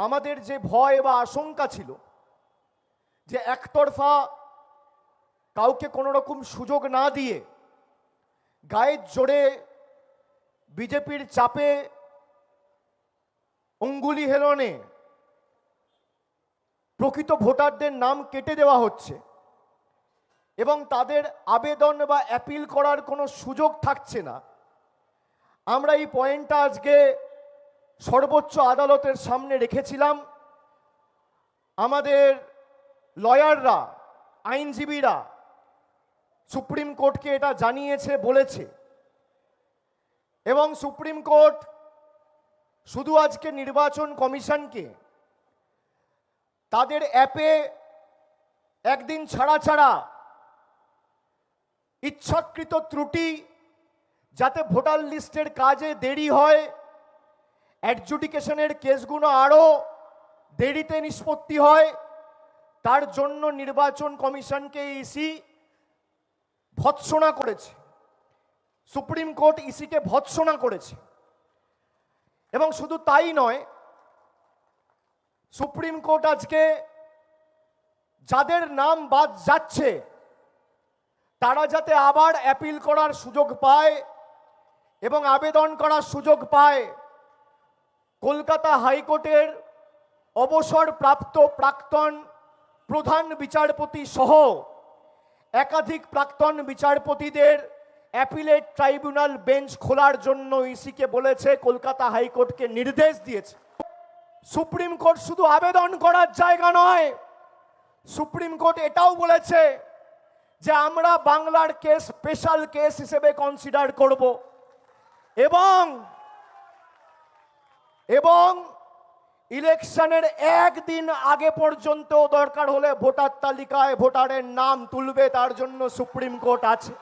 আমাদের যে ভয় বা আশঙ্কা ছিল যে একতরফা কাউকে কোনো রকম সুযোগ না দিয়ে গায়ের জোরে বিজেপির চাপে অঙ্গুলি হেলনে প্রকৃত ভোটারদের নাম কেটে দেওয়া হচ্ছে এবং তাদের আবেদন বা অ্যাপিল করার কোনো সুযোগ থাকছে না, আমরা এই পয়েন্টটা আজকে সর্বোচ্চ আদালতের সামনে রেখেছিলাম। আমাদের লয়াররা, আইনজীবীরা সুপ্রিম কোর্টকে এটা জানিয়েছে, বলেছে, এবং সুপ্রিম কোর্ট শুধু আজকে নির্বাচন কমিশনকে তাদের অ্যাপে একদিন ছাড়া ছাড়া ইচ্ছাকৃত ত্রুটি যাতে ভোটার লিস্টের কাজে দেরি হয়, অ্যাডজুডিকেশনের কেসগুলো আরও দেরিতে নিষ্পত্তি হয়, তার জন্য নির্বাচন কমিশনকে ইসি ভৎসনা করেছে। সুপ্রিম কোর্ট ইসিকে ভৎসনা করেছে। এবং শুধু তাই নয়, সুপ্রিম কোর্ট আজকে যাদের নাম বাদ যাচ্ছে তারা যাতে আবার অ্যাপিল করার সুযোগ পায় এবং আবেদন করার সুযোগ পায়, কলকাতা হাইকোর্টের অবসরপ্রাপ্ত প্রাক্তন প্রধান বিচারপতি সহ একাধিক প্রাক্তন বিচারপতিদের অ্যাপিলেট ট্রাইব্যুনাল বেঞ্চ খোলার জন্য ইসিকে বলেছে, কলকাতা হাইকোর্টকে নির্দেশ দিয়েছে। সুপ্রিম কোর্ট শুধু আবেদন করার জায়গা নয়, সুপ্রিম কোর্ট এটাও বলেছে যে আমরা বাংলার কেস স্পেশাল কেস হিসেবে কনসিডার করব এবং ইলেকশনের একদিন আগে পর্যন্ত দরকার হলে ভোটার তালিকায় ভোটারের নাম তুলবে, তার জন্য সুপ্রিম কোর্ট আছে।